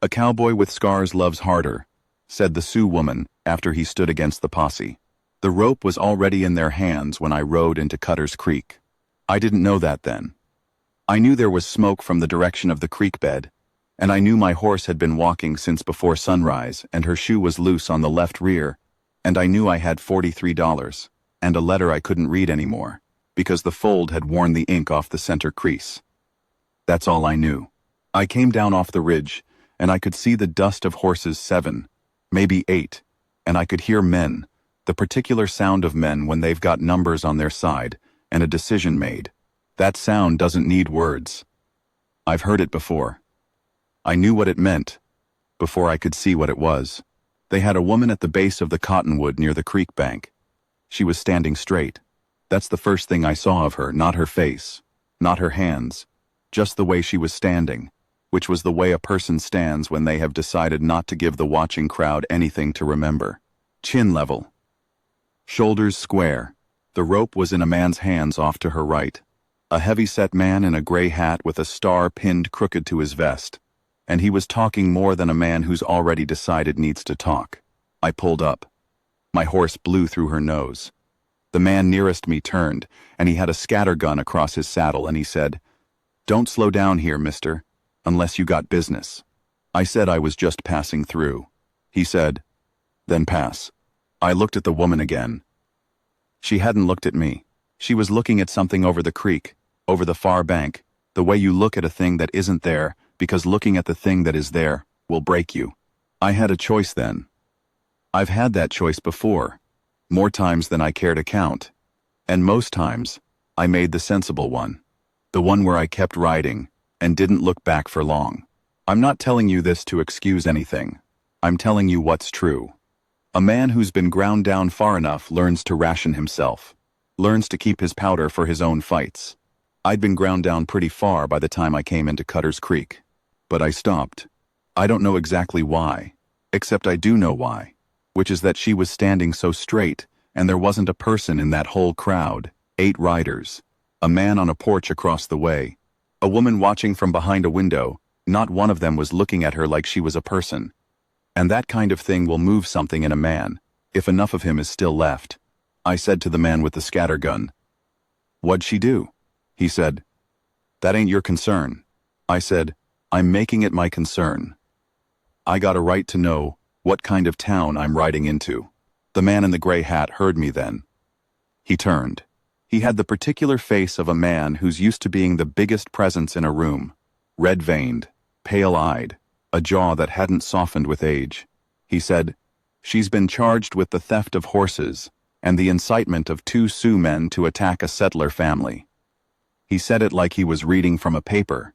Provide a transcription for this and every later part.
"A cowboy with scars loves harder," said the Sioux woman after he stood against the posse. The rope was already in their hands when I rode into Cutter's Creek. I didn't know that then. I knew there was smoke from the direction of the creek bed, and I knew my horse had been walking since before sunrise and her shoe was loose on the left rear, and I knew I had $43, and a letter I couldn't read anymore, because the fold had worn the ink off the center crease. That's all I knew. I came down off the ridge, and I could see the dust of horses 7, maybe 8, and I could hear men, the particular sound of men when they've got numbers on their side and a decision made. That sound doesn't need words. I've heard it before. I knew what it meant before I could see what it was. They had a woman at the base of the cottonwood near the creek bank. She was standing straight. That's the first thing I saw of her, not her face, not her hands, just the way she was standing, which was the way a person stands when they have decided not to give the watching crowd anything to remember. Chin level. Shoulders square. The rope was in a man's hands off to her right. A heavy-set man in a gray hat with a star pinned crooked to his vest. And he was talking more than a man who's already decided needs to talk. I pulled up. My horse blew through her nose. The man nearest me turned, and he had a scattergun across his saddle, and he said, "Don't slow down here, mister, unless you got business." I said I was just passing through. He said, "Then pass." I looked at the woman again. She hadn't looked at me. She was looking at something over the creek, over the far bank, the way you look at a thing that isn't there, because looking at the thing that is there will break you. I had a choice then. I've had that choice before, more times than I care to count. And most times, I made the sensible one. The one where I kept riding, and didn't look back for long. I'm not telling you this to excuse anything. I'm telling you what's true. A man who's been ground down far enough learns to ration himself, learns to keep his powder for his own fights. I'd been ground down pretty far by the time I came into Cutter's Creek. But I stopped. I don't know exactly why, except I do know why, which is that she was standing so straight, and there wasn't a person in that whole crowd, 8 riders, a man on a porch across the way, a woman watching from behind a window, not one of them was looking at her like she was a person. And that kind of thing will move something in a man, if enough of him is still left. I said to the man with the scattergun, "What'd she do?" He said, "That ain't your concern." I said, "I'm making it my concern. I got a right to know what kind of town I'm riding into." The man in the gray hat heard me then. He turned. He had the particular face of a man who's used to being the biggest presence in a room, red-veined, pale-eyed, a jaw that hadn't softened with age. He said, "She's been charged with the theft of horses and the incitement of 2 Sioux men to attack a settler family." He said it like he was reading from a paper,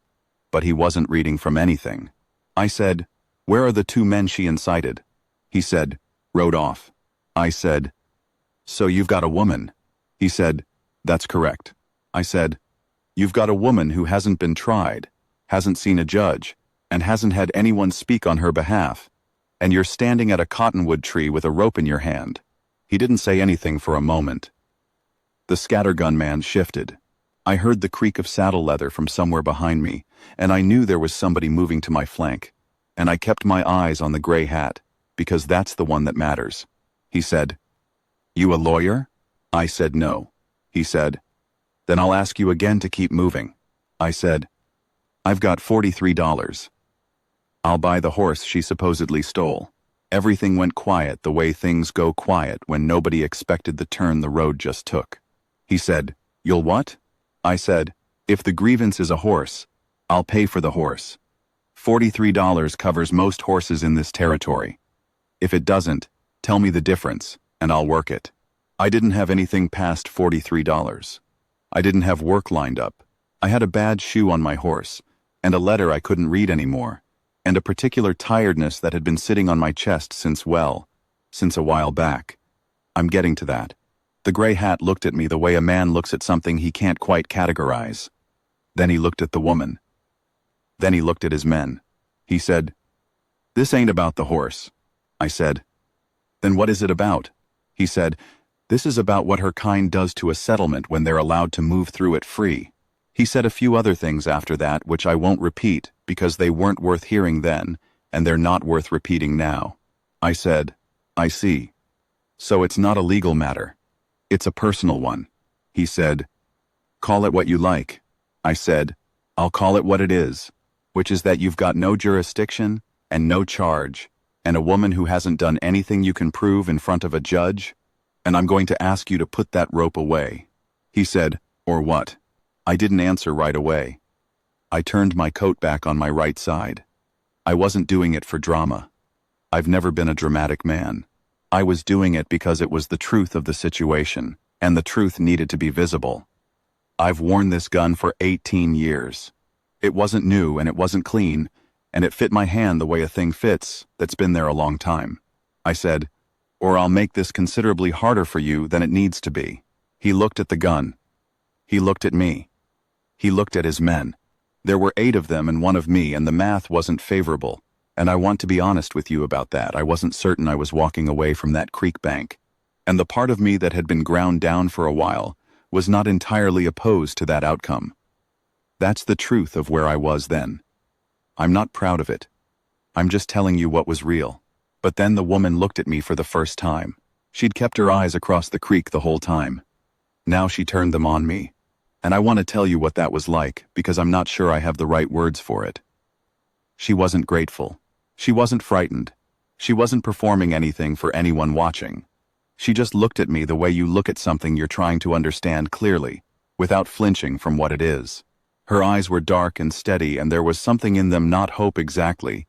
but he wasn't reading from anything. I said, "Where are the 2 men she incited?" He said, "Rode off." I said, "So you've got a woman?" He said, "That's correct." I said, "You've got a woman who hasn't been tried, hasn't seen a judge, and hasn't had anyone speak on her behalf, and you're standing at a cottonwood tree with a rope in your hand." He didn't say anything for a moment. The scattergun man shifted. I heard the creak of saddle leather from somewhere behind me, and I knew there was somebody moving to my flank, and I kept my eyes on the gray hat, because that's the one that matters. He said, "You a lawyer?" I said no. He said, "Then I'll ask you again to keep moving." I said, "I've got $43. I'll buy the horse she supposedly stole." Everything went quiet the way things go quiet when nobody expected the turn the road just took. He said, "You'll what?" I said, "If the grievance is a horse, I'll pay for the horse. $43 covers most horses in this territory. If it doesn't, tell me the difference, and I'll work it." I didn't have anything past $43. I didn't have work lined up. I had a bad shoe on my horse, and a letter I couldn't read anymore, and a particular tiredness that had been sitting on my chest since a while back. I'm getting to that. The gray hat looked at me the way a man looks at something he can't quite categorize. Then he looked at the woman. Then he looked at his men. He said, "This ain't about the horse." I said, "Then what is it about?" He said, "This is about what her kind does to a settlement when they're allowed to move through it free." He said a few other things after that which I won't repeat because they weren't worth hearing then, and they're not worth repeating now. I said, I see. So it's not a legal matter. It's a personal one. He said, call it what you like. I said, I'll call it what it is, which is that you've got no jurisdiction and no charge, and a woman who hasn't done anything you can prove in front of a judge, and I'm going to ask you to put that rope away. He said, or what? I didn't answer right away. I turned my coat back on my right side. I wasn't doing it for drama. I've never been a dramatic man. I was doing it because it was the truth of the situation, and the truth needed to be visible. I've worn this gun for 18 years. It wasn't new and it wasn't clean, and it fit my hand the way a thing fits that's been there a long time. I said, or I'll make this considerably harder for you than it needs to be. He looked at the gun. He looked at me. He looked at his men. There were 8 of them and 1 of me, and the math wasn't favorable. And I want to be honest with you about that. I wasn't certain I was walking away from that creek bank. And the part of me that had been ground down for a while was not entirely opposed to that outcome. That's the truth of where I was then. I'm not proud of it. I'm just telling you what was real. But then the woman looked at me for the first time. She'd kept her eyes across the creek the whole time. Now she turned them on me. And I want to tell you what that was like, because I'm not sure I have the right words for it. She wasn't grateful. She wasn't frightened. She wasn't performing anything for anyone watching. She just looked at me the way you look at something you're trying to understand clearly, without flinching from what it is. Her eyes were dark and steady, and there was something in them, not hope exactly,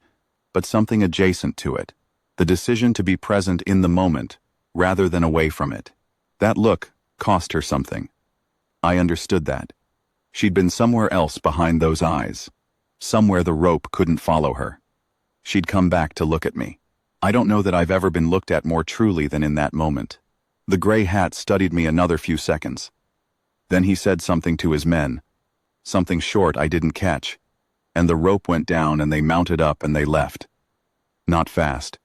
but something adjacent to it. The decision to be present in the moment, rather than away from it. That look cost her something. I understood that. She'd been somewhere else behind those eyes. Somewhere the rope couldn't follow her. She'd come back to look at me. I don't know that I've ever been looked at more truly than in that moment. The gray hat studied me another few seconds. Then he said something to his men. Something short I didn't catch. And the rope went down and they mounted up and they left. Not fast.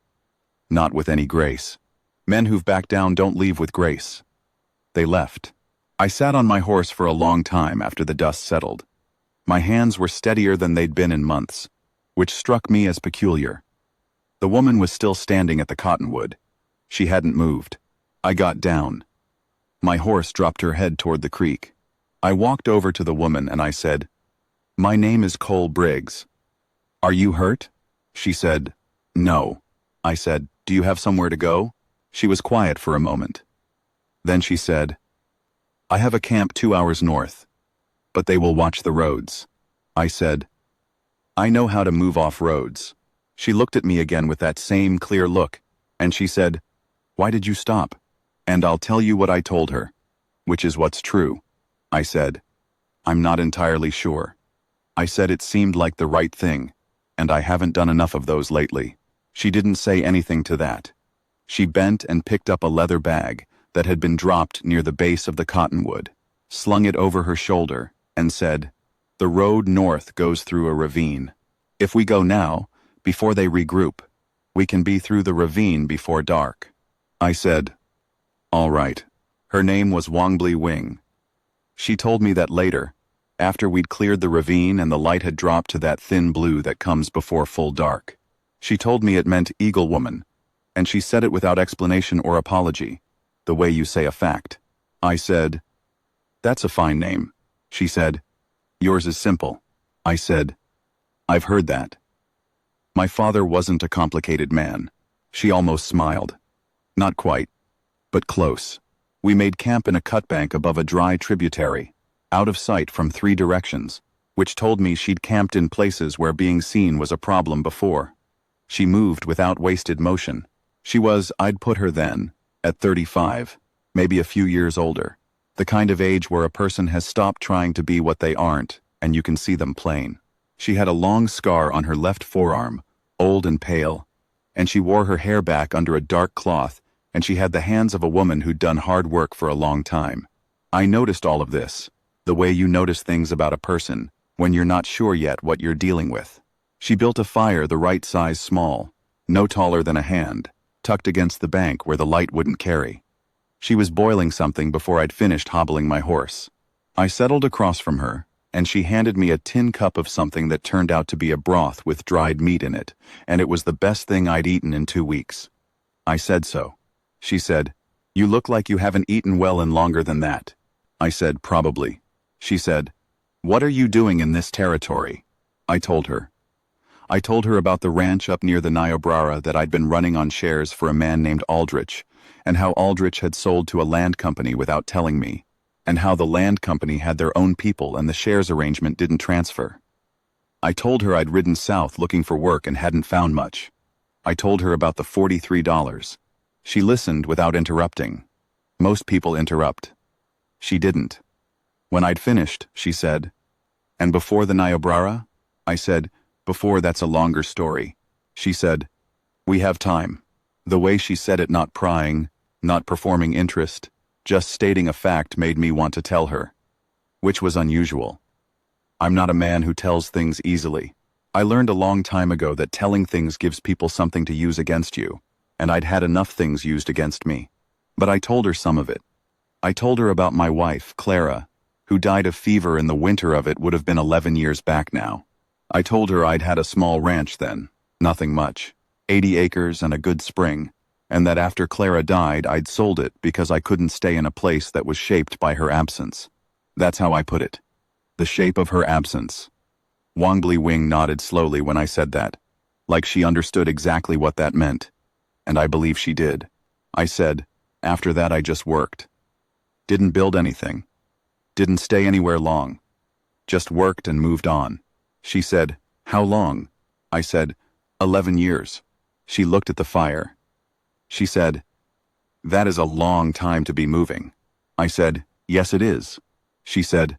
Not with any grace. Men who've backed down don't leave with grace. They left. I sat on my horse for a long time after the dust settled. My hands were steadier than they'd been in months, which struck me as peculiar. The woman was still standing at the cottonwood. She hadn't moved. I got down. My horse dropped her head toward the creek. I walked over to the woman and I said, "My name is Cole Briggs. Are you hurt?" She said, "No." I said, "Do you have somewhere to go?" She was quiet for a moment. Then she said, "I have a camp 2 hours north, but they will watch the roads." I said, "I know how to move off roads." She looked at me again with that same clear look, and she said, "Why did you stop?" And I'll tell you what I told her, which is what's true. I said, "I'm not entirely sure." I said it seemed like the right thing, and I haven't done enough of those lately. She didn't say anything to that. She bent and picked up a leather bag that had been dropped near the base of the cottonwood, slung it over her shoulder, and said, "The road north goes through a ravine. If we go now, before they regroup, we can be through the ravine before dark." I said, "All right." Her name was Wongbli Wing. She told me that later, after we'd cleared the ravine and the light had dropped to that thin blue that comes before full dark. She told me it meant Eagle Woman, and she said it without explanation or apology, the way you say a fact. I said, "That's a fine name." She said, "Yours is simple." I said, "I've heard that." My father wasn't a complicated man. She almost smiled. Not quite, but close. We made camp in a cutbank above a dry tributary, out of sight from 3 directions, which told me she'd camped in places where being seen was a problem before. She moved without wasted motion. She was, I'd put her then, at 35, maybe a few years older, the kind of age where a person has stopped trying to be what they aren't, and you can see them plain. She had a long scar on her left forearm, old and pale, and she wore her hair back under a dark cloth, and she had the hands of a woman who'd done hard work for a long time. I noticed all of this, the way you notice things about a person, when you're not sure yet what you're dealing with. She built a fire the right size small, no taller than a hand, tucked against the bank where the light wouldn't carry. She was boiling something before I'd finished hobbling my horse. I settled across from her, and she handed me a tin cup of something that turned out to be a broth with dried meat in it, and it was the best thing I'd eaten in 2 weeks. I said so. She said, "You look like you haven't eaten well in longer than that." I said, "Probably." She said, "What are you doing in this territory?" I told her. I told her about the ranch up near the Niobrara that I'd been running on shares for a man named Aldrich, and how Aldrich had sold to a land company without telling me, and how the land company had their own people and the shares arrangement didn't transfer. I told her I'd ridden south looking for work and hadn't found much. I told her about the $43. She listened without interrupting. Most people interrupt. She didn't. When I'd finished, she said, "And before the Niobrara?" I said, "Before, that's a longer story." She said, "We have time." The way she said it, not prying, not performing interest, just stating a fact, made me want to tell her. Which was unusual. I'm not a man who tells things easily. I learned a long time ago that telling things gives people something to use against you, and I'd had enough things used against me. But I told her some of it. I told her about my wife, Clara, who died of fever in the winter of it would have been 11 years back now. I told her I'd had a small ranch then, nothing much, 80 acres and a good spring, and that after Clara died I'd sold it because I couldn't stay in a place that was shaped by her absence. That's how I put it. The shape of her absence. Wongbli Wing nodded slowly when I said that, like she understood exactly what that meant. And I believe she did. I said, "After that I just worked. Didn't build anything. Didn't stay anywhere long. Just worked and moved on." She said, "How long?" I said, 11 years. She looked at the fire. She said, "That is a long time to be moving." I said, "Yes, it is." She said,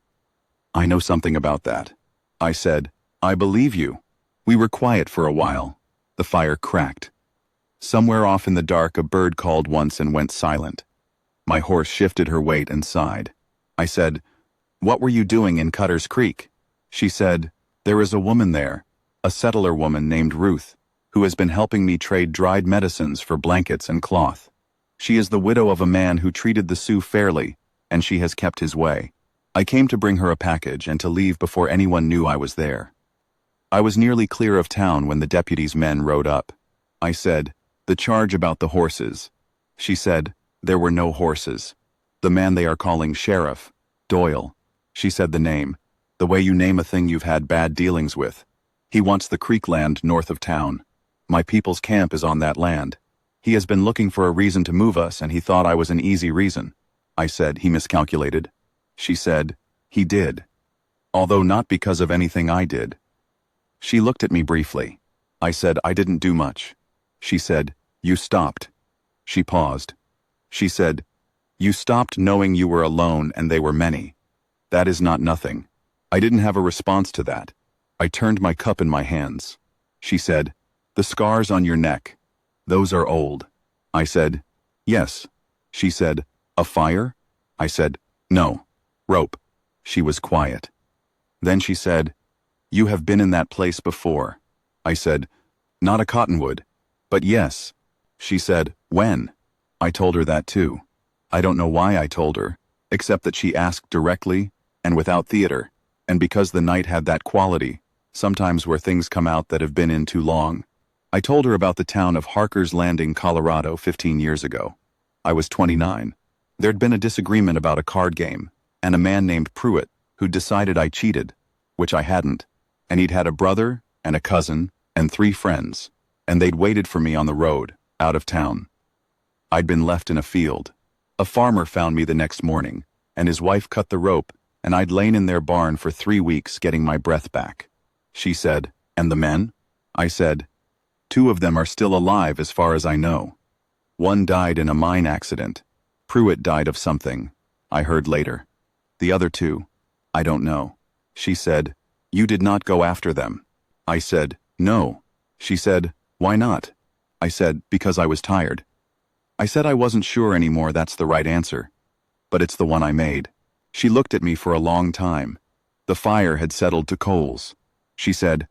"I know something about that." I said, "I believe you." We were quiet for a while. The fire cracked. Somewhere off in the dark a bird called once and went silent. My horse shifted her weight and sighed. I said, "What were you doing in Cutter's Creek?" She said, "There is a woman there, a settler woman named Ruth, who has been helping me trade dried medicines for blankets and cloth. She is the widow of a man who treated the Sioux fairly, and she has kept his way. I came to bring her a package and to leave before anyone knew I was there." I was nearly clear of town when the deputy's men rode up. I said, "The charge about the horses." She said, "There were no horses. The man they are calling Sheriff, Doyle." She said the name, the way you name a thing you've had bad dealings with. "He wants the creek land north of town. My people's camp is on that land. He has been looking for a reason to move us, and he thought I was an easy reason." I said, "He miscalculated." She said, "He did. Although not because of anything I did." She looked at me briefly. I said, "I didn't do much." She said, "You stopped." She paused. She said, "You stopped knowing you were alone and they were many. That is not nothing." I didn't have a response to that. I turned my cup in my hands. She said, "The scars on your neck. Those are old." I said, "Yes." She said, "A fire?" I said, "No. Rope." She was quiet. Then she said, "You have been in that place before." I said, "Not a cottonwood, but yes." She said, "When?" I told her that too. I don't know why I told her, except that she asked directly and without theater, and because the night had that quality, sometimes where things come out that have been in too long. I told her about the town of Harker's Landing, Colorado 15 years ago. I was 29. There'd been a disagreement about a card game, and a man named Pruitt, who decided I cheated, which I hadn't, and he'd had a brother and a cousin and 3 friends, and they'd waited for me on the road, out of town. I'd been left in a field. A farmer found me the next morning, and his wife cut the rope, and I'd lain in their barn for 3 weeks getting my breath back. She said, "And the men?" I said, "2 of them are still alive as far as I know. One died in a mine accident. Pruitt died of something, I heard later. The other 2, I don't know." She said, "You did not go after them." I said, "No." She said, "Why not?" I said, "Because I was tired." I said I wasn't sure anymore that's the right answer, but it's the one I made. She looked at me for a long time. The fire had settled to coals. She said,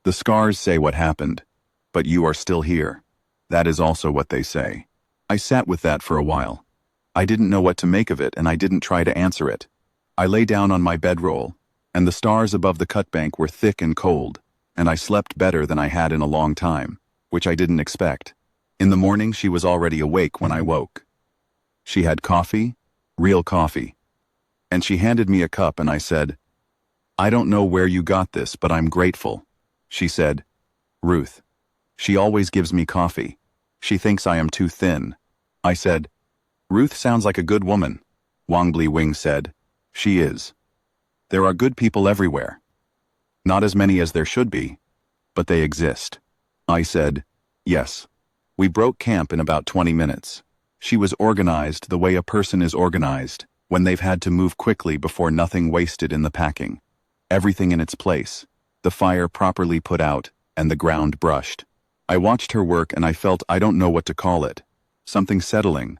"The scars say what happened, but you are still here. That is also what they say." I sat with that for a while. I didn't know what to make of it, and I didn't try to answer it. I lay down on my bedroll. and the stars above the cut bank were thick and cold, and I slept better than I had in a long time, which I didn't expect. In the morning she was already awake when I woke. She had coffee, real coffee, and she handed me a cup and I said, "I don't know where you got this, but I'm grateful." She said, "Ruth. She always gives me coffee. She thinks I am too thin." I said, "Ruth sounds like a good woman." Wangbli Wing said, "She is. There are good people everywhere. Not as many as there should be, but they exist." I said, "Yes." We broke camp in about 20 minutes. She was organized the way a person is organized when they've had to move quickly before nothing wasted in the packing. Everything in its place, the fire properly put out, and the ground brushed. I watched her work and I felt I don't know what to call it. Something settling.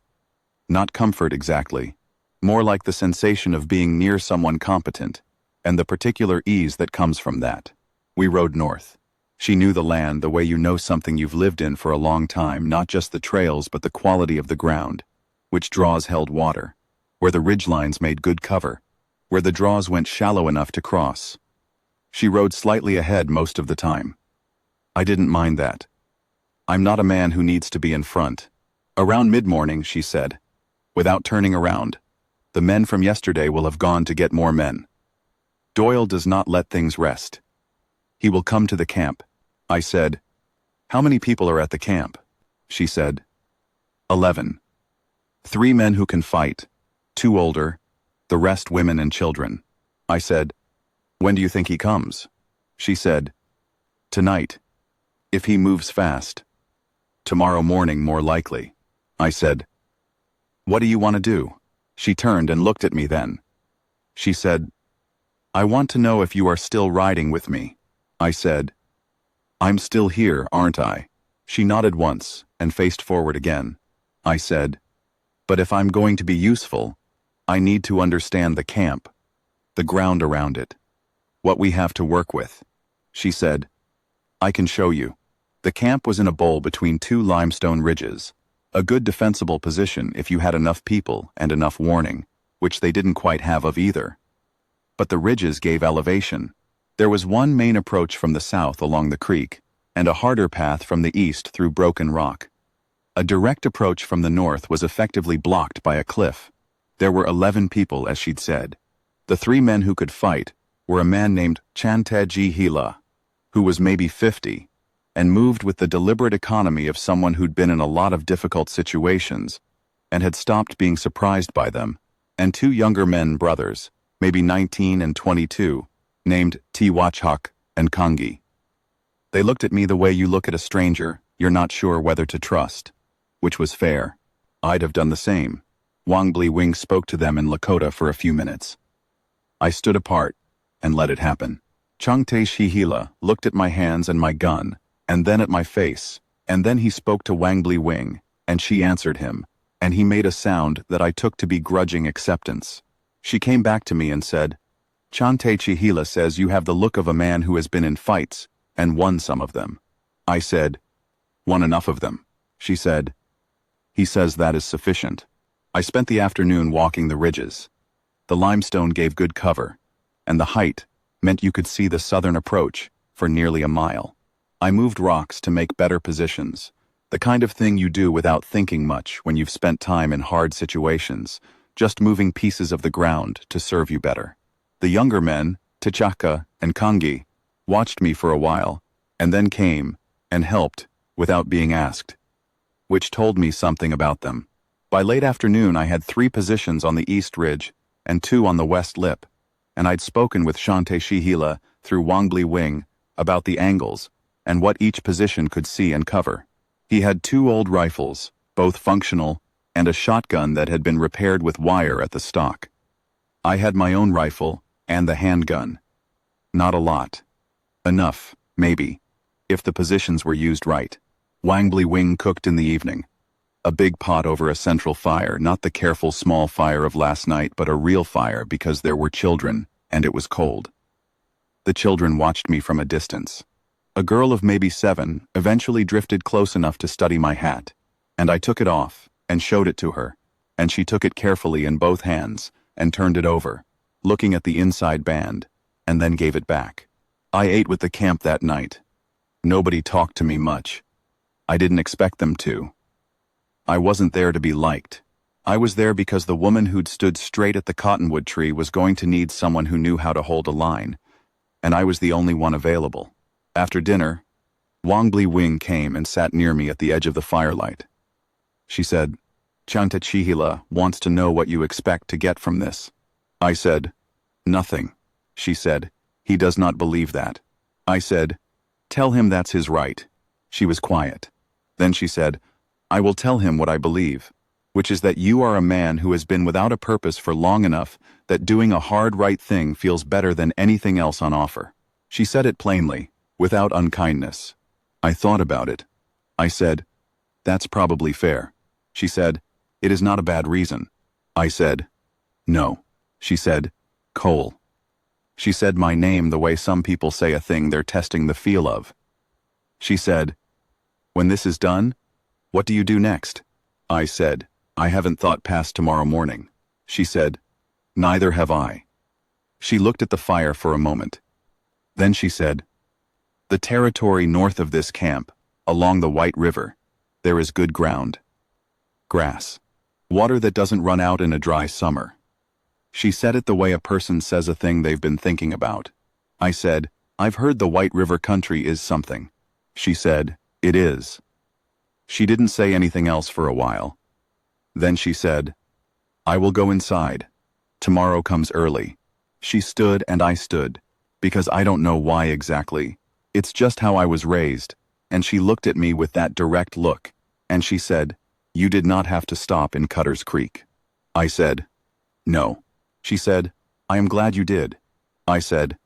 Not comfort exactly. More like the sensation of being near someone competent, and the particular ease that comes from that. We rode north. She knew the land the way you know something you've lived in for a long time, not just the trails but the quality of the ground, which draws held water, where the ridgelines made good cover, where the draws went shallow enough to cross. She rode slightly ahead most of the time. I didn't mind that. I'm not a man who needs to be in front. Around mid-morning, she said, without turning around, "The men from yesterday will have gone to get more men. Doyle does not let things rest. He will come to the camp." I said, "How many people are at the camp?" She said, 11. 3 men who can fight, 2 older, the rest women and children. I said, "When do you think he comes?" She said, "Tonight. If he moves fast. Tomorrow morning more likely." I said, "What do you want to do?" She turned and looked at me then. She said, "I want to know if you are still riding with me." I said, "I'm still here, aren't I?" She nodded once and faced forward again. I said, "But if I'm going to be useful, I need to understand the camp, the ground around it, what we have to work with." She said, "I can show you." The camp was in a bowl between 2 limestone ridges, a good defensible position if you had enough people and enough warning, which they didn't quite have of either. But the ridges gave elevation. There was one main approach from the south along the creek, and a harder path from the east through broken rock. A direct approach from the north was effectively blocked by a cliff. There were 11 people, as she'd said. The 3 men who could fight were a man named Chantaji Hila, who was maybe 50, and moved with the deliberate economy of someone who'd been in a lot of difficult situations and had stopped being surprised by them, and 2 younger men brothers, maybe 19 and 22, named Tiwachhak and Kangi. They looked at me the way you look at a stranger you're not sure whether to trust, which was fair. I'd have done the same. Wangbli Wing spoke to them in Lakota for a few minutes. I stood apart and let it happen. Changte Shihila looked at my hands and my gun, and then at my face, and then he spoke to Wangbli Wing, and she answered him, and he made a sound that I took to be grudging acceptance. She came back to me and said, "Chante Chihila says you have the look of a man who has been in fights and won some of them." I said, "Won enough of them." She said, "He says that is sufficient." I spent the afternoon walking the ridges. The limestone gave good cover, and the height meant you could see the southern approach for nearly a mile. I moved rocks to make better positions, the kind of thing you do without thinking much when you've spent time in hard situations, just moving pieces of the ground to serve you better. The younger men, Tichaka and Kangi, watched me for a while, and then came and helped without being asked, which told me something about them. By late afternoon I had 3 positions on the east ridge and 2 on the west lip, and I'd spoken with Shante Shihila through Wangbli Wing about the angles and what each position could see and cover. He had 2 old rifles, both functional, and a shotgun that had been repaired with wire at the stock. I had my own rifle and the handgun. Not a lot. Enough, maybe, if the positions were used right. Wangbli Wing cooked in the evening. A big pot over a central fire, not the careful small fire of last night, but a real fire because there were children, and it was cold. The children watched me from a distance. A girl of maybe 7 eventually drifted close enough to study my hat, and I took it off and showed it to her, and she took it carefully in both hands and turned it over, looking at the inside band, and then gave it back. I ate with the camp that night. Nobody talked to me much. I didn't expect them to. I wasn't there to be liked. I was there because the woman who'd stood straight at the cottonwood tree was going to need someone who knew how to hold a line, and I was the only one available. After dinner, Wangbli Wing came and sat near me at the edge of the firelight. She said, "Chanta Chihila wants to know what you expect to get from this." I said, "Nothing." She said, "He does not believe that." I said, "Tell him that's his right." She was quiet. Then she said, "I will tell him what I believe, which is that you are a man who has been without a purpose for long enough that doing a hard right thing feels better than anything else on offer." She said it plainly, without unkindness. I thought about it. I said, "That's probably fair." She said, "It is not a bad reason." I said, "No." She said, "Cole." She said my name the way some people say a thing they're testing the feel of. She said, "When this is done, what do you do next?" I said, "I haven't thought past tomorrow morning." She said, "Neither have I." She looked at the fire for a moment. Then she said, "The territory north of this camp, along the White River, there is good ground. Grass. Water that doesn't run out in a dry summer." She said it the way a person says a thing they've been thinking about. I said, "I've heard the White River country is something." She said, "It is." She didn't say anything else for a while. Then she said, "I will go inside. Tomorrow comes early." She stood and I stood, because I don't know why exactly. It's just how I was raised, and she looked at me with that direct look, and she said, "You did not have to stop in Cutter's Creek." I said, "No." She said, "I am glad you did." I said,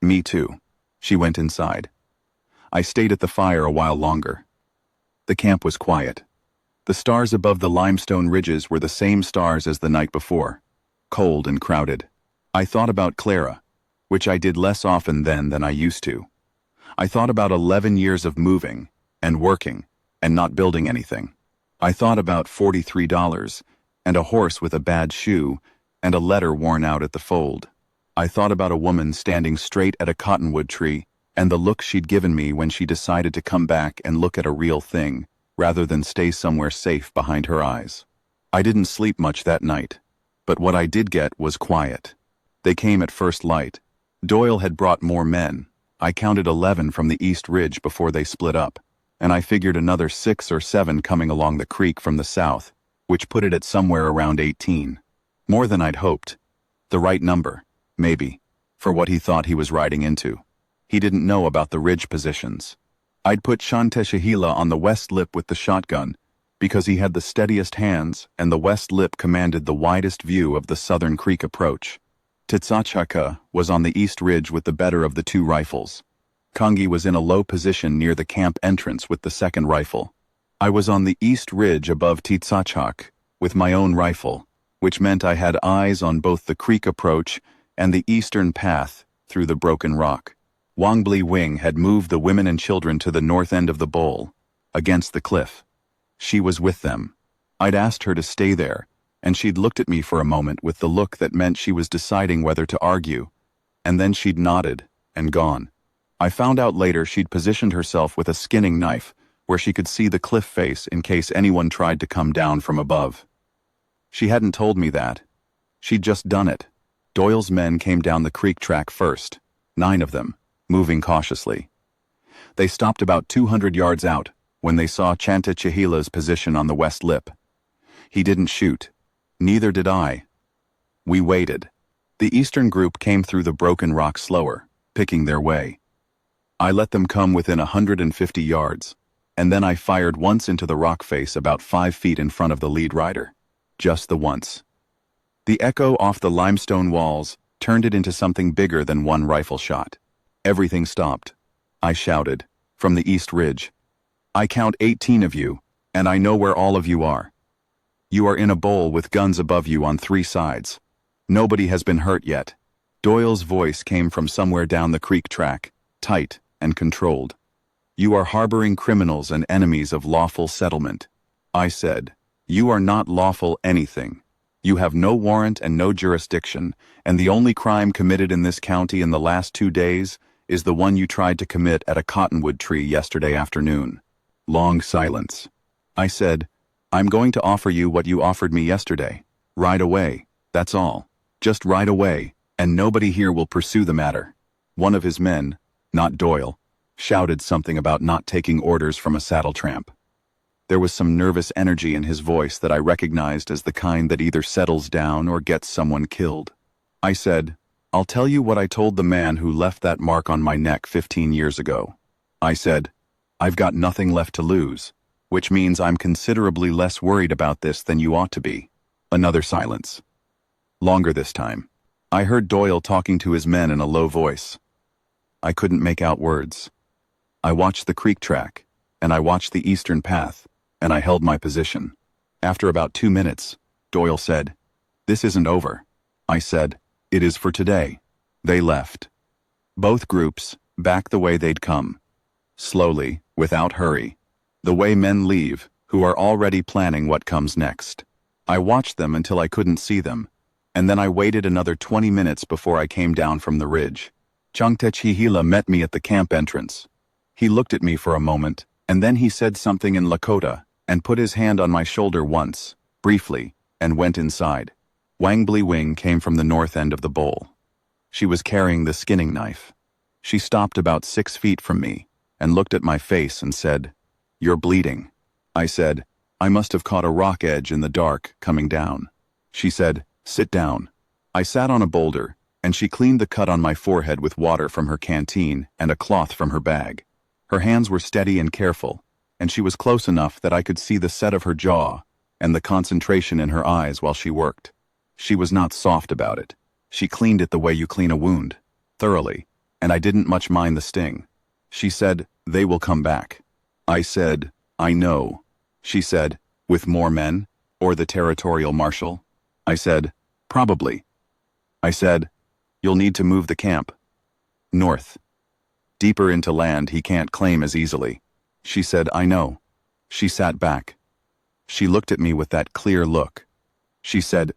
"Me too." She went inside. I stayed at the fire a while longer. The camp was quiet. The stars above the limestone ridges were the same stars as the night before, cold and crowded. I thought about Clara, which I did less often then than I used to. I thought about 11 years of moving, and working, and not building anything. I thought about $43, and a horse with a bad shoe, and a letter worn out at the fold. I thought about a woman standing straight at a cottonwood tree, and the look she'd given me when she decided to come back and look at a real thing, rather than stay somewhere safe behind her eyes. I didn't sleep much that night, but what I did get was quiet. They came at first light. Doyle had brought more men. I counted 11 from the East Ridge before they split up, and I figured another 6 or 7 coming along the creek from the south, which put it at somewhere around 18. More than I'd hoped. The right number, maybe, for what he thought he was riding into. He didn't know about the ridge positions. I'd put Shanteshahila on the west lip with the shotgun, because he had the steadiest hands and the west lip commanded the widest view of the southern creek approach. Titsachaka was on the east ridge with the better of the 2 rifles. Kangi was in a low position near the camp entrance with the second rifle. I was on the east ridge above Titsachak with my own rifle, which meant I had eyes on both the creek approach and the eastern path through the broken rock. Wangbli Wing had moved the women and children to the north end of the bowl, against the cliff. She was with them. I'd asked her to stay there, and she'd looked at me for a moment with the look that meant she was deciding whether to argue, and then she'd nodded and gone. I found out later she'd positioned herself with a skinning knife where she could see the cliff face in case anyone tried to come down from above. She hadn't told me that. She'd just done it. Doyle's men came down the creek track first, 9 of them, moving cautiously. They stopped about 200 yards out when they saw Chanta Chihila's position on the west lip. He didn't shoot. Neither did I. We waited. The eastern group came through the broken rock slower, picking their way. I let them come within 150 yards, and then I fired once into the rock face about 5 feet in front of the lead rider. Just the once. The echo off the limestone walls turned it into something bigger than one rifle shot. Everything stopped. I shouted, from the east ridge. "I count 18 of you, and I know where all of you are. You are in a bowl with guns above you on 3 sides. Nobody has been hurt yet." Doyle's voice came from somewhere down the creek track, tight and controlled. "You are harboring criminals and enemies of lawful settlement." I said, "You are not lawful anything. You have no warrant and no jurisdiction, and the only crime committed in this county in the last 2 days is the one you tried to commit at a cottonwood tree yesterday afternoon. Long silence. I said, I'm going to offer you what you offered me yesterday. Right away, that's all. Just right away, and nobody here will pursue the matter. One of his men, not Doyle, shouted something about not taking orders from a saddle tramp. There was some nervous energy in his voice that I recognized as the kind that either settles down or gets someone killed. I said, I'll tell you what I told the man who left that mark on my neck 15 years ago. I said, I've got nothing left to lose, which means I'm considerably less worried about this than you ought to be. Another silence. Longer this time. I heard Doyle talking to his men in a low voice. I couldn't make out words. I watched the creek track, and I watched the eastern path, and I held my position. After about 2 minutes, Doyle said, This isn't over. I said, It is for today. They left. Both groups, back the way they'd come. Slowly, without hurry. The way men leave, who are already planning what comes next. I watched them until I couldn't see them, and then I waited another 20 minutes before I came down from the ridge. Changtechihila met me at the camp entrance. He looked at me for a moment, and then he said something in Lakota, and put his hand on my shoulder once, briefly, and went inside. Wangbli Wing came from the north end of the bowl. She was carrying the skinning knife. She stopped about 6 feet from me, and looked at my face and said, You're bleeding. I said, I must have caught a rock edge in the dark, coming down. She said, Sit down. I sat on a boulder, and she cleaned the cut on my forehead with water from her canteen and a cloth from her bag. Her hands were steady and careful, and she was close enough that I could see the set of her jaw and the concentration in her eyes while she worked. She was not soft about it. She cleaned it the way you clean a wound, thoroughly, and I didn't much mind the sting. She said, They will come back. I said, I know. She said, With more men? Or the territorial marshal? I said, Probably. I said, You'll need to move the camp. North. Deeper into land he can't claim as easily. She said, I know. She sat back. She looked at me with that clear look. She said,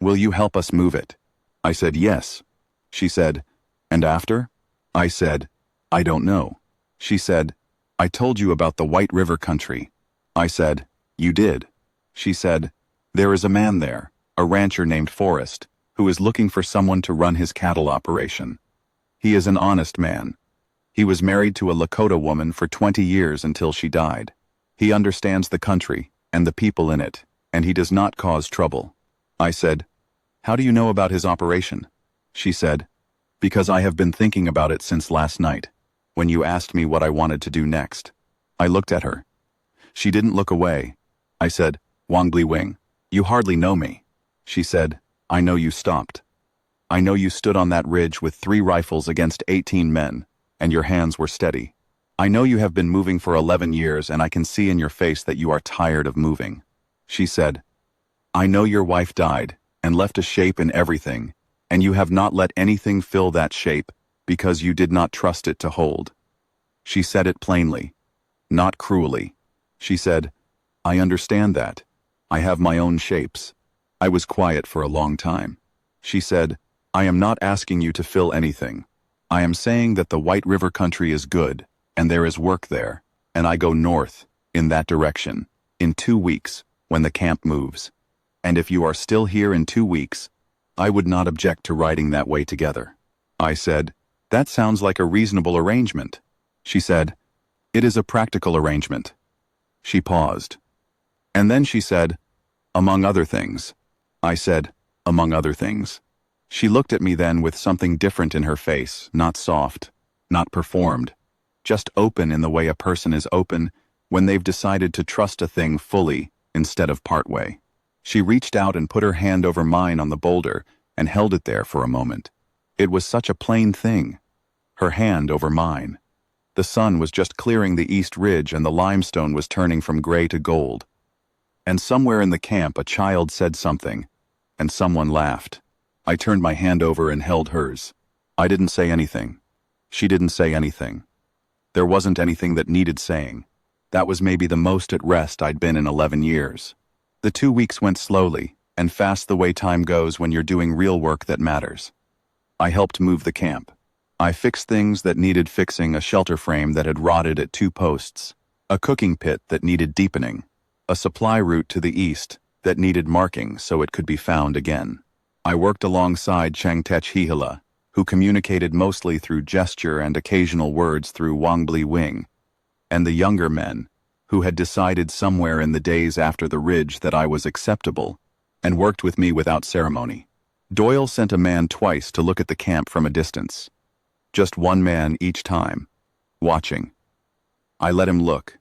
Will you help us move it? I said, Yes. She said, And after? I said, I don't know. She said, I told you about the White River country. I said, You did. She said, There is a man there, a rancher named Forrest, who is looking for someone to run his cattle operation. He is an honest man. He was married to a Lakota woman for 20 years until she died. He understands the country and the people in it, and he does not cause trouble. I said, How do you know about his operation? She said, Because I have been thinking about it since last night, when you asked me what I wanted to do next. I looked at her. She didn't look away. I said, Wangbli Wing, you hardly know me. She said, I know you stopped. I know you stood on that ridge with 3 rifles against 18 men, and your hands were steady. I know you have been moving for 11 years, and I can see in your face that you are tired of moving. She said, I know your wife died, and left a shape in everything, and you have not let anything fill that shape, because you did not trust it to hold. She said it plainly, not cruelly. She said, I understand that. I have my own shapes. I was quiet for a long time. She said, I am not asking you to fill anything. I am saying that the White River country is good, and there is work there, and I go north, in that direction, in 2 weeks, when the camp moves. And if you are still here in 2 weeks, I would not object to riding that way together. I said, That sounds like a reasonable arrangement. She said, It is a practical arrangement. She paused. And then she said, Among other things. I said, Among other things. She looked at me then with something different in her face, not soft, not performed, just open in the way a person is open when they've decided to trust a thing fully instead of partway. She reached out and put her hand over mine on the boulder and held it there for a moment. It was such a plain thing. Her hand over mine. The sun was just clearing the east ridge and the limestone was turning from gray to gold. And somewhere in the camp a child said something, and someone laughed. I turned my hand over and held hers. I didn't say anything. She didn't say anything. There wasn't anything that needed saying. That was maybe the most at rest I'd been in 11 years. The 2 weeks went slowly, and fast the way time goes when you're doing real work that matters. I helped move the camp. I fixed things that needed fixing: a shelter frame that had rotted at 2 posts, a cooking pit that needed deepening, a supply route to the east that needed marking so it could be found again. I worked alongside Changtech, who communicated mostly through gesture and occasional words through Wangbli Wing, and the younger men, who had decided somewhere in the days after the ridge that I was acceptable, and worked with me without ceremony. Doyle sent a man twice to look at the camp from a distance. Just one man each time, watching. I let him look.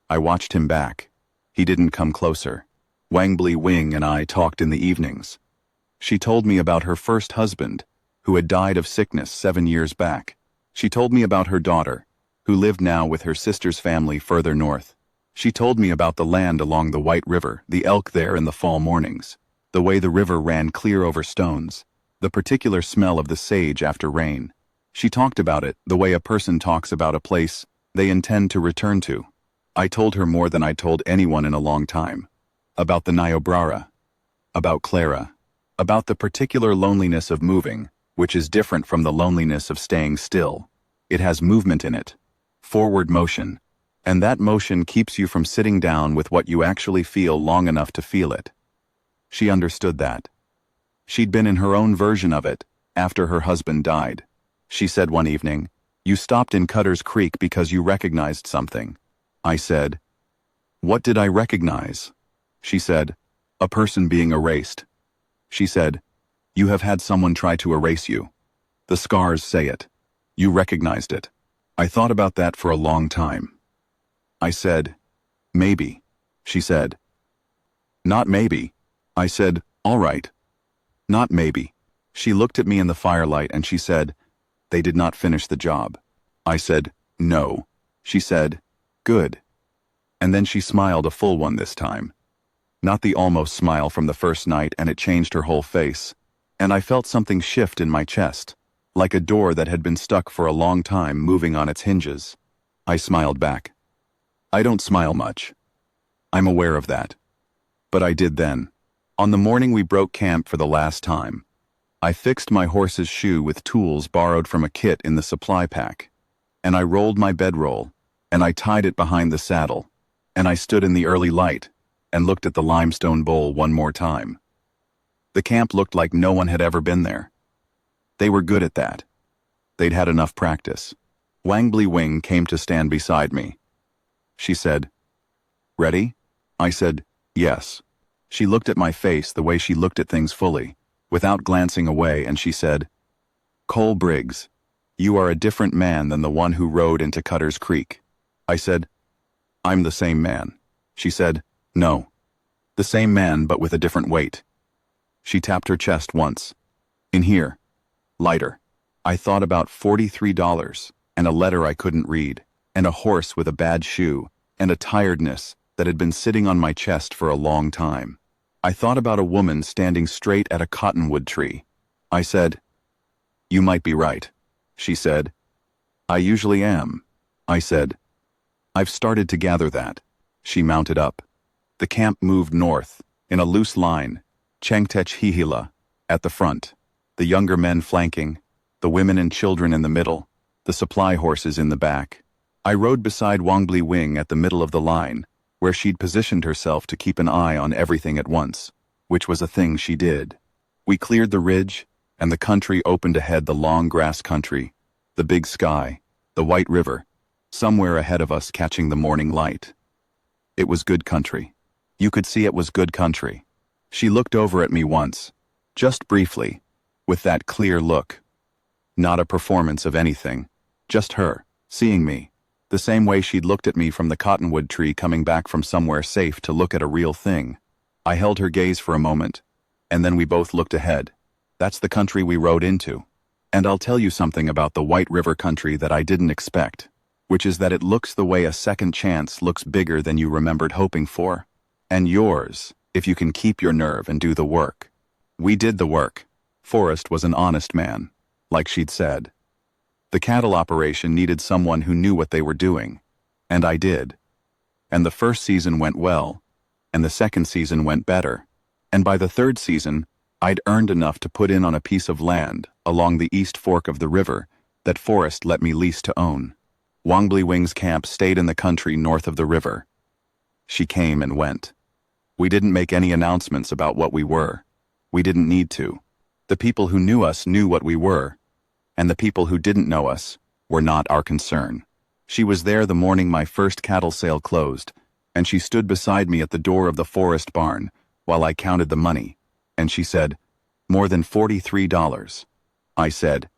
I watched him back. He didn't come closer. Wangbli Wing and I talked in the evenings. She told me about her first husband, who had died of sickness 7 years back. She told me about her daughter, who lived now with her sister's family further north. She told me about the land along the White River, the elk there in the fall mornings, the way the river ran clear over stones, the particular smell of the sage after rain. She talked about it the way a person talks about a place they intend to return to. I told her more than I'd told anyone in a long time. About the Niobrara. About Clara. About the particular loneliness of moving, which is different from the loneliness of staying still. It has movement in it. Forward motion. And that motion keeps you from sitting down with what you actually feel long enough to feel it. She understood that. She'd been in her own version of it after her husband died. She said one evening, "You stopped in Cutter's Creek because you recognized something." I said, "What did I recognize?" She said, "A person being erased." She said, "You have had someone try to erase you. The scars say it. You recognized it." I thought about that for a long time. I said, "Maybe." She said, "Not maybe." I said, "All right. Not maybe." She looked at me in the firelight and she said, "They did not finish the job." I said, "No." She said, "Good." And then she smiled, a full one this time. Not the almost smile from the first night, and it changed her whole face. And I felt something shift in my chest, like a door that had been stuck for a long time moving on its hinges. I smiled back. I don't smile much. I'm aware of that. But I did then. On the morning we broke camp for the last time, I fixed my horse's shoe with tools borrowed from a kit in the supply pack, and I rolled my bedroll, and I tied it behind the saddle, and I stood in the early light and looked at the limestone bowl one more time. The camp looked like no one had ever been there. They were good at that. They'd had enough practice. Wangbli Wing came to stand beside me. She said, "Ready?" I said, "Yes." She looked at my face the way she looked at things fully, without glancing away, and she said, "Cole Briggs, you are a different man than the one who rode into Cutter's Creek." I said, "I'm the same man." She said, "No. The same man, but with a different weight." She tapped her chest once. "In here. Lighter." I thought about $43, and a letter I couldn't read, and a horse with a bad shoe, and a tiredness that had been sitting on my chest for a long time. I thought about a woman standing straight at a cottonwood tree. I said, "You might be right." She said, "I usually am." I said, "I've started to gather that." She mounted up. The camp moved north, in a loose line, Changtech at the front, the younger men flanking, the women and children in the middle, the supply horses in the back. I rode beside Wangbli Wing at the middle of the line, where she'd positioned herself to keep an eye on everything at once, which was a thing she did. We cleared the ridge, and the country opened ahead, the long grass country, the big sky, the White River, somewhere ahead of us catching the morning light. It was good country. You could see it was good country. She looked over at me once, just briefly, with that clear look. Not a performance of anything, just her, seeing me, the same way she'd looked at me from the cottonwood tree coming back from somewhere safe to look at a real thing. I held her gaze for a moment, and then we both looked ahead. That's the country we rode into. And I'll tell you something about the White River country that I didn't expect, which is that it looks the way a second chance looks, bigger than you remembered hoping for. And yours, if you can keep your nerve and do the work. We did the work. Forrest was an honest man, like she'd said. The cattle operation needed someone who knew what they were doing, and I did. And the first season went well, and the second season went better. And by the third season, I'd earned enough to put in on a piece of land along the east fork of the river that Forrest let me lease to own. Wongbly Wing's camp stayed in the country north of the river. She came and went. We didn't make any announcements about what we were. We didn't need to. The people who knew us knew what we were, and the people who didn't know us were not our concern. She was there the morning my first cattle sale closed, and she stood beside me at the door of the forest barn while I counted the money, and she said, "More than $43. I said,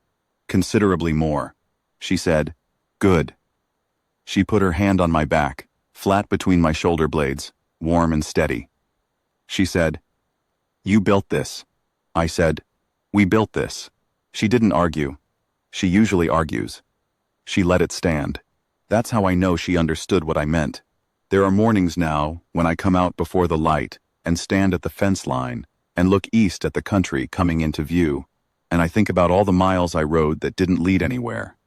"Considerably more." She said, "Good." She put her hand on my back, flat between my shoulder blades, warm and steady. She said, "You built this." I said, "We built this." She didn't argue. She usually argues. She let it stand. That's how I know she understood what I meant. There are mornings now when I come out before the light and stand at the fence line and look east at the country coming into view, and I think about all the miles I rode that didn't lead anywhere,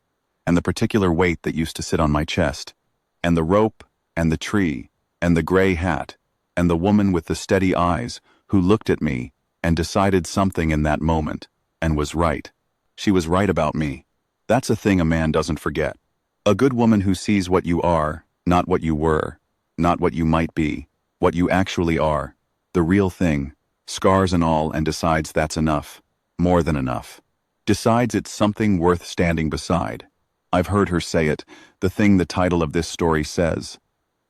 and the particular weight that used to sit on my chest, and the rope, and the tree, and the gray hat, and the woman with the steady eyes who looked at me and decided something in that moment, and was right. She was right about me. That's a thing a man doesn't forget. A good woman who sees what you are, not what you were, not what you might be, what you actually are, the real thing, scars and all, and decides that's enough, more than enough. Decides it's something worth standing beside. I've heard her say it, the thing the title of this story says.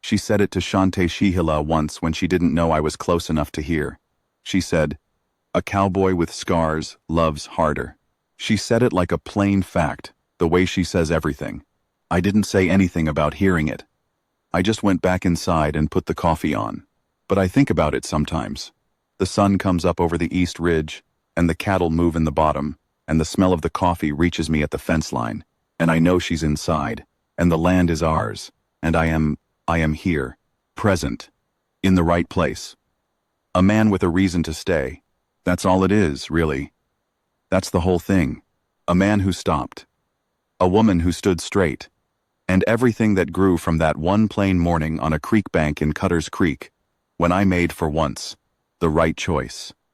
She said it to Shante Shihila once when she didn't know I was close enough to hear. She said, "A cowboy with scars loves harder." She said it like a plain fact, the way she says everything. I didn't say anything about hearing it. I just went back inside and put the coffee on. But I think about it sometimes. The sun comes up over the east ridge, and the cattle move in the bottom, and the smell of the coffee reaches me at the fence line, and I know she's inside, and the land is ours, and I am here, present, in the right place. A man with a reason to stay. That's all it is, really. That's the whole thing. A man who stopped. A woman who stood straight. And everything that grew from that one plain morning on a creek bank in Cutter's Creek, when I made, for once, the right choice.